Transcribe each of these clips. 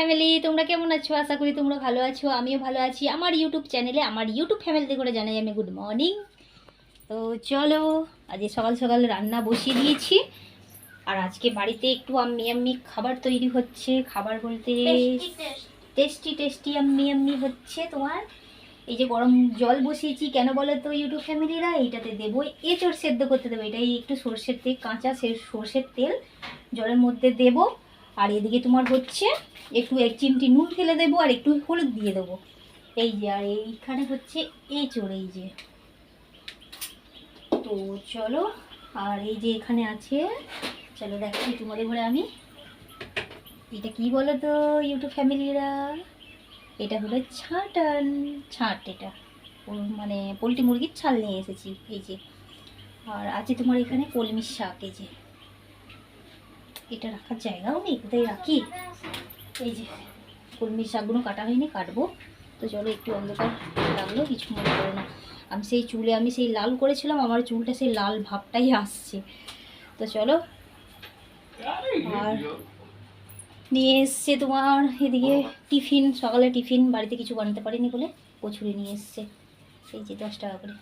Family, তোমরা কেমন আছো? আশা করি তোমরা ভালো আছো, আমিও ভালো আছি। আমার ইউটিউব চ্যানেলে আমার ইউটিউব ফ্যামিলিতে করে জানাই আমি গুড মর্নিং। তো চলো, আজ সকাল সকাল রান্না বসিয়ে দিয়েছি। আর আজকে বাড়িতে একটু আম্মি আম্মি খাবার তৈরি হচ্ছে। খাবার বলতে টেস্টি টেস্টি আম্মি আম্মি হচ্ছে তোমার। এই যে গরম জল বসিয়েছি, কেন বলো তো ইউটিউব ফ্যামিলিরা, এইটাতে দেবো এঁচড় সেদ্ধ করতে দেবো। এটাই একটু সর্ষের তেল, কাঁচা সর্ষের তেল জলের মধ্যে দেবো। আর এদিকে তোমার হচ্ছে একটু 1 চিমটি নুন ফেলে দেবো আর একটু হলুদ দিয়ে দেবো। এই যে, আর এইখানে হচ্ছে এঁচড়, এই যে। তো চলো, আর এই যে এখানে আছে, চলো দেখাচ্ছি তোমাদের ঘরে আমি। এটা কি বলো তো ইউটিউব ফ্যামিলিরা, এটা হলো ছাট। এটা মানে পোলট্রি মুরগির ছাল নিয়ে এসেছি, এই যে। আর আছে তোমার এখানে কলমির শাক, এই যে। এটা রাখার জায়গাও নেই, কোথায় রাখি। এই যে কলমির শাকগুলো কাটা হয়নি, কাটবো। তো চলো, একটু অন্ধকার লাগলো, কিছু মনে করো না। আমি সেই লাল করেছিলাম, আমার চুলটা সেই লাল ভাবটাই আসছে। তো চলো, আর নিয়ে এসছে তোমার এদিকে টিফিন, সকালে টিফিন বাড়িতে কিছু বানাতে পারিনি বলে কচুরি নিয়ে এসছে। এই যে 10 টাকা করে।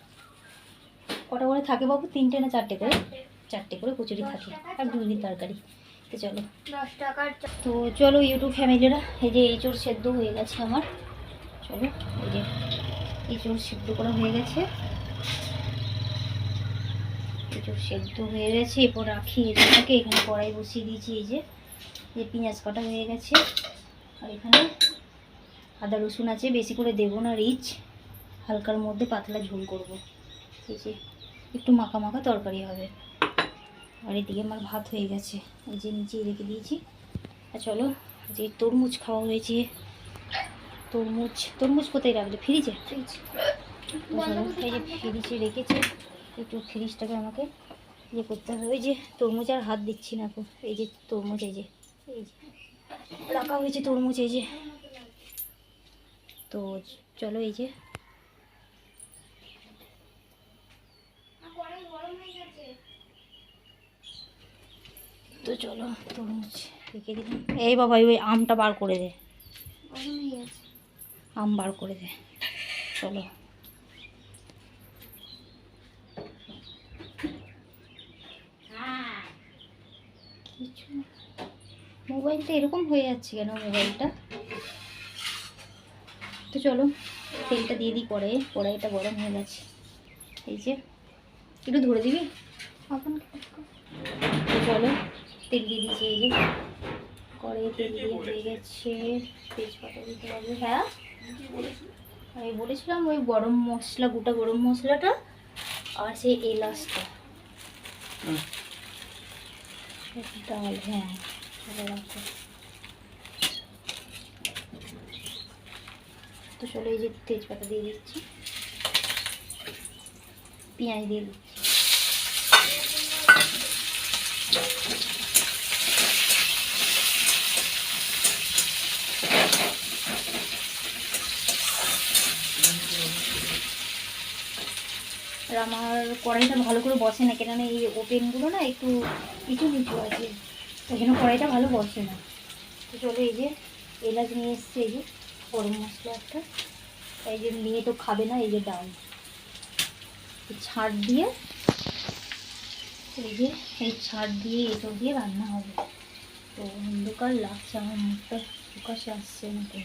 কটা করে থাকে বাবু? 3টে না 4টে করে? 4টে করে কচুরি থাকে আর 2 দিন তরকারি। তো চলো 10 টাকার। তো চলো ইউটিউব ফ্যামিলিরা, এই যে এঁচড় সেদ্ধ হয়ে গেছে আমার। চলো, এই যে এঁচড় সেদ্ধ করা হয়ে গেছে। এঁচড় সেদ্ধ হয়ে গেছে, এরপর রাখি এটাকে। এখানে কড়াই বসিয়ে দিয়েছি, এই যে পেঁয়াজ কাটা হয়ে গেছে। আর এখানে আদা রসুন আছে, বেশি করে দেবো না, রিচ হালকার মধ্যে পাতলা ঝোল করব। এই যে একটু মাখা মাখা তরকারি হবে। আর এদিকে আমার ভাত হয়ে গেছে, এই যে নিচে রেখে দিয়েছি। আর চলো, যে তরমুজ খাওয়া হয়েছে, তরমুজ কোথায় রাখবে? ফ্রিজে? এই যে ফ্রিজে রেখেছে, একটু ফ্রিজটাকে আমাকে ইয়ে করতে হবে। এই যে তরমুজ আর হাত দিচ্ছি না এখন। এই যে তরমুজ, এই যে রাখা হয়েছে তরমুজ, এই যে। তো চলো, এই যে তো চলো তরমুজ রেখে দিলাম। এই বাবা, ওই আমটা বার করে দে, আম বার করে দে। চলো, কিছু মোবাইলটা এরকম হয়ে যাচ্ছে কেন মোবাইলটা? তো চলো, তেলটা দিয়ে দিই কড়াইটা গরম হয়ে গেছে। এই যে একটু ধরে দিবি আপন। তো চলো, তেল দিয়ে দিয়েছি, এই যে কড়াইয়ে তেল দিয়ে হয়ে গেছে। তেজপাতা দিতে হবে। হ্যাঁ, আমি বলেছিলাম ওই গরম মশলা, গোটা গরম মশলাটা আর সেই এলাচটা, ডাল। হ্যাঁ, রাখো। তো চলো, এই যে তেজপাতা দিয়ে দিচ্ছি, পেঁয়াজ দিয়ে দিচ্ছি। আর আমার কড়াইটা ভালো করে বসে না, কেননা এই ওপেনগুলো না একটু নিচু নিচু আছে, ওই জন্য কড়াইটা ভালো বসে না। তো চলো, এই যে এলাচ নিয়ে এসছে, এই যে গরম মশলা একটা, এই যে নিয়ে তো খাবে না। এই যে ডাল ছাড় দিয়ে, এই যে এই ছাড় দিয়ে এসব দিয়ে রান্না হবে। তো অন্ধকার লাগছে, আমার মুখটা প্রকাশে আসছে না। তো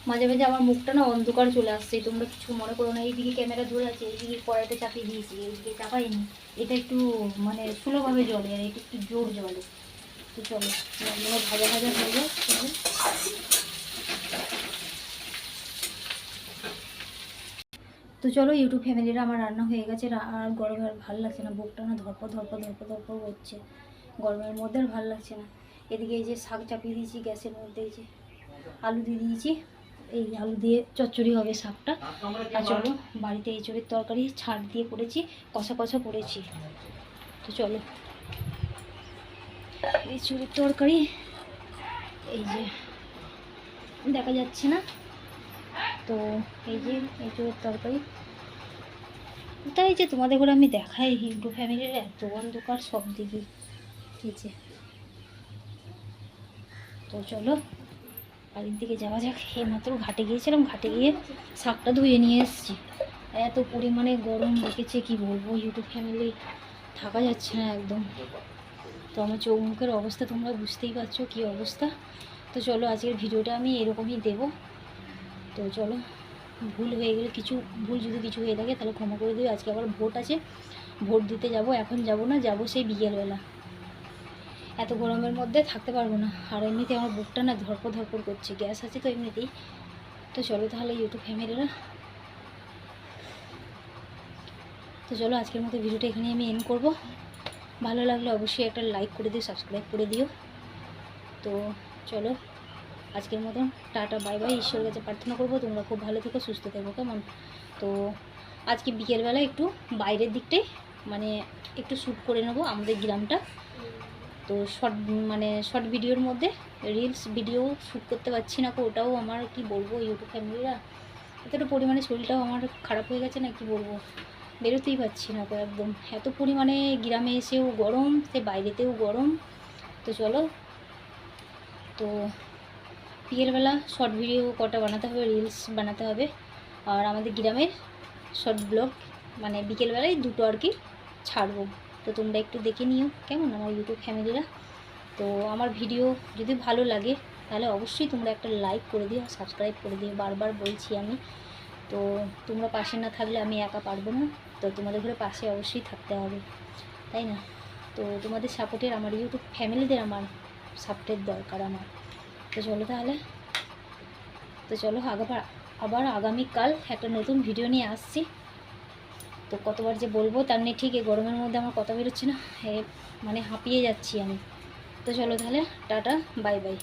মাঝে মাঝে আমার মুখটা না অন্ধকার চলে আসছে, তোমরা কিছু মনে করো না। এইদিকে ক্যামেরা ধরে আছে, এইদিকে কড়াইটা চাপিয়ে দিয়েছি, এইদিকে চাপাইনি। এটা একটু মানে স্লোভাবে জ্বলে, আর এটা একটু জোর জ্বলে। তো চলো, ভাজা ভাজা হয়ে যায়। তো চলো ইউটিউব ফ্যামিলিরা, আমার রান্না হয়ে গেছে। আর গরমে আর ভালো লাগছে না, বুকটা না ধরপর হচ্ছে গরমের মধ্যে, আর ভালো লাগছে না। এদিকে এই যে শাক চাপিয়ে দিয়েছি গ্যাসের মধ্যে, এই যে আলু দিয়ে দিয়েছি, এই আলু দিয়ে চচ্চড়ি হবে শাকটা। আর চলো, বাড়িতে এঁচড়ের তরকারি ছাড় দিয়ে করেছি, কষা কষা করেছি। তো চলো, এঁচড়ের তরকারি, এই যে দেখা যাচ্ছে না, তো এই যে এঁচড়ের তরকারি। তাই যে তোমাদের ঘরে আমি দেখাই, হিন্দু ফ্যামিলির এত অন্ধকার সব দিকে, এই যে। তো চলো, বাড়ির দিকে যাওয়া যাক। এইমাত্র ঘাটে গিয়েছিলাম, ঘাটে গিয়ে শাকটা ধুয়ে নিয়ে এসেছি। এত পরিমাণে গরম লেগেছে কি বলবো, ইউটিউব ফ্যামিলি থাকা যাচ্ছে না একদম। তো আমার চোখ মুখের অবস্থা তোমরা বুঝতেই পারছো কী অবস্থা। তো চলো আজকের ভিডিওটা আমি এরকমই দেব। তো চলো, ভুল হয়ে গেলে ভুল যদি কিছু হয়ে থাকে তাহলে ক্ষমা করে দিও। আজকে আবার ভোট আছে, ভোট দিতে যাব। এখন যাব না, যাব সেই বিকেলবেলা। এত গরমের মধ্যে থাকতে পারবো না। আর এমনিতে আমার বুকটা না ধরপড় করছে, গ্যাস আছে তো এমনিতেই। তো চলো তাহলে ইউটিউব ফ্যামিলিরা, তো চলো আজকের মতো ভিডিওটা এখানে আমি এন্ড করব। ভালো লাগলে অবশ্যই একটা লাইক করে দিও, সাবস্ক্রাইব করে দিও। তো চলো আজকের মতন টাটা, বাই বাই। ঈশ্বরের কাছে প্রার্থনা করবো তোমরা খুব ভালো থেকো, সুস্থ থেকো, কেমন। তো আজকে বিকেলবেলা একটু বাইরের দিকটাই মানে একটু শ্যুট করে নেবো আমাদের গ্রামটা। তো শর্ট ভিডিওর মধ্যে রিলস ভিডিও শ্যুট করতে পারছি না, ওটাও আমার কি বলবো ইউটিউব ফ্যামিলিরা, এতটা পরিমাণে শরীরটাও আমার খারাপ হয়ে গেছে না, কি বলবো, বেরোতেই পারছি না তো একদম। এত পরিমাণে গ্রামে এসেও গরম, সে বাইরেতেও গরম। তো চলো, তো বিকেলবেলা শর্ট ভিডিও কটা বানাতে হবে, রিলস বানাতে হবে। আর আমাদের গ্রামের শর্ট ব্লগ মানে বিকেলবেলায় দুটো আর কি ছাড়বো। তো তোমরা একটু দেখে নিও কেমন আমার ইউটিউব ফ্যামিলিরা। তো আমার ভিডিও যদি ভালো লাগে তাহলে অবশ্যই তোমরা একটা লাইক করে দিও, সাবস্ক্রাইব করে দিও, বারবার বলছি আমি। তো তোমরা পাশে না থাকলে আমি একা পারবো না, তো তোমাদের ঘরে পাশে অবশ্যই থাকতে হবে, তাই না। তো তোমাদের সাপোর্টের, আমার ইউটিউব ফ্যামিলিদের আমার সাপোর্টের দরকার আমার। তো চলো তাহলে, তো চলো আবার আগামীকাল একটা নতুন ভিডিও নিয়ে আসছি। তো কতবার যে বলবো তার নেই ঠিক, এই গরমের মধ্যে আমার কথা বেরোচ্ছে না, মানে হাঁপিয়ে যাচ্ছি আমি। তো চলো তাহলে টাটা, বাই বাই।